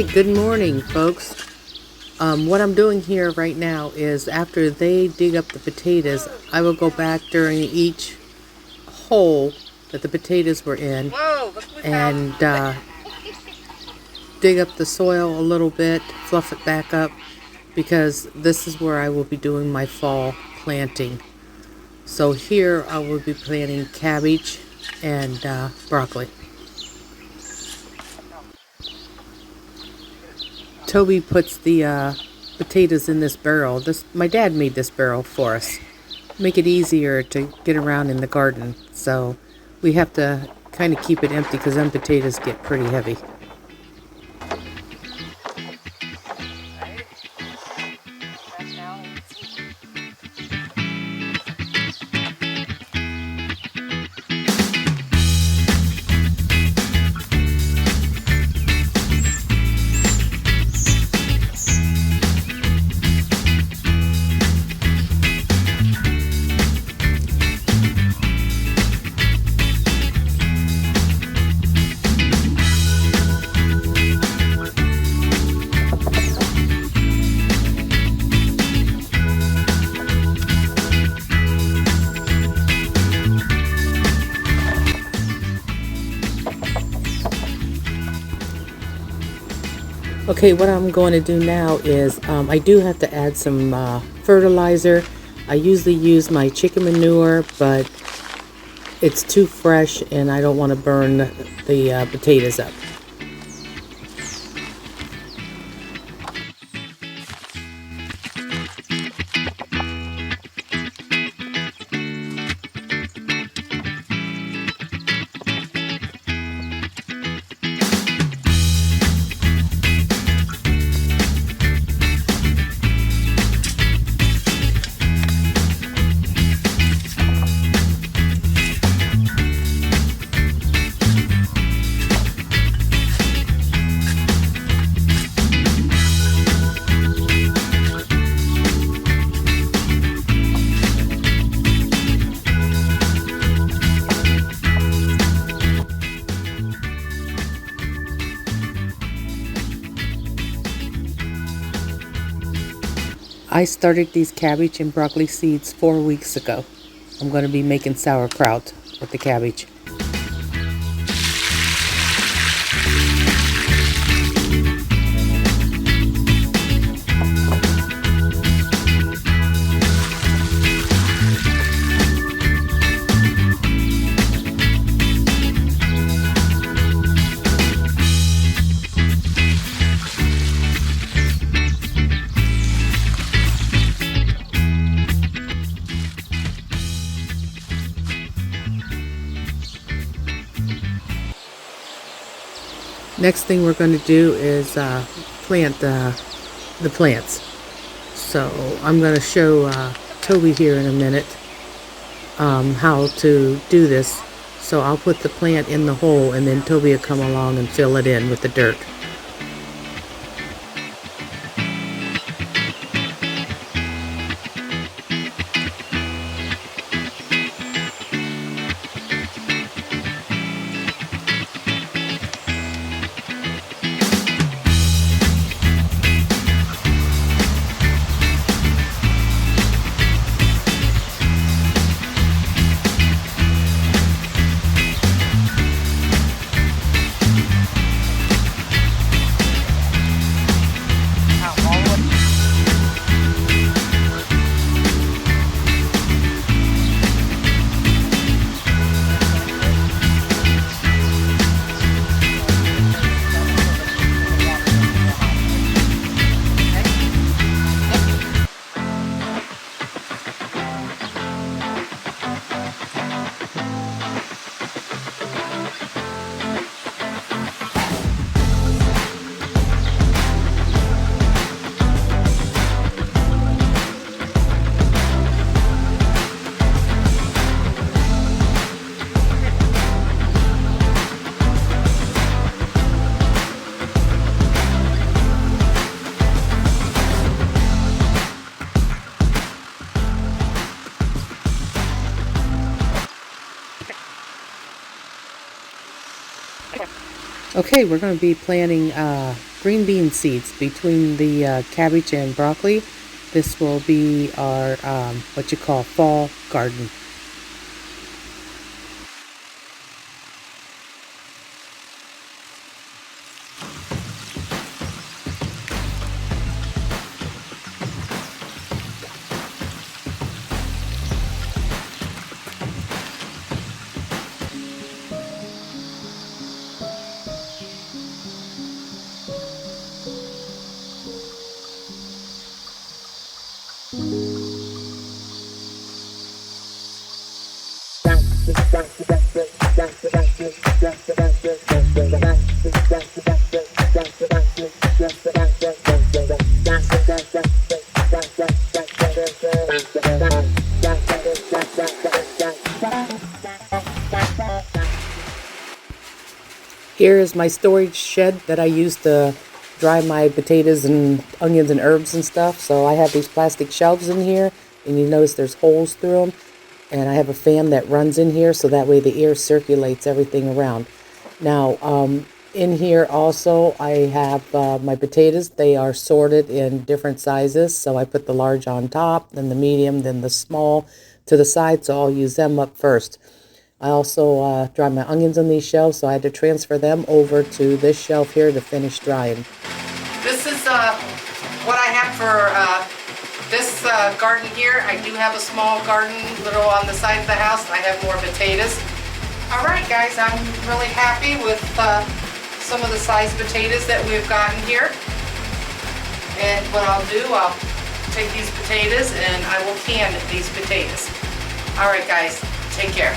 Hi, good morning, folks. What I'm doing here right now is after they dig up the potatoes, I will go back during each hole that the potatoes were in and dig up the soil a little bit, fluff it back up, because this is where I will be doing my fall planting. So here I will be planting cabbage and broccoli. Toby puts the potatoes in this barrel. My dad made this barrel for us. Make it easier to get around in the garden. So we have to kind of keep it empty because them potatoes get pretty heavy. Okay, what I'm going to do now is I do have to add some fertilizer. I usually use my chicken manure, but it's too fresh and I don't want to burn the potatoes up. I started these cabbage and broccoli seeds 4 weeks ago. I'm going to be making sauerkraut with the cabbage. Next thing we're going to do is plant the plants. So I'm going to show Toby here in a minute how to do this. So I'll put the plant in the hole and then Toby will come along and fill it in with the dirt. Okay, we're going to be planting green bean seeds between the cabbage and broccoli. This will be our what you call fall garden. Here is my storage shed that I use to dry my potatoes and onions and herbs and stuff. So I have these plastic shelves in here, and you notice there's holes through them. And I have a fan that runs in here, so that way the air circulates everything around. Now, in here also I have my potatoes. They are sorted in different sizes. So I put the large on top, then the medium, then the small to the side. So I'll use them up first. I also dry my onions on these shelves, so I had to transfer them over to this shelf here to finish drying. This is what I have for this garden here. I do have a small garden, little on the side of the house. I have more potatoes. All right, guys, I'm really happy with some of the size potatoes that we've gotten here. And what I'll do, I'll take these potatoes and I will can these potatoes. All right, guys, take care.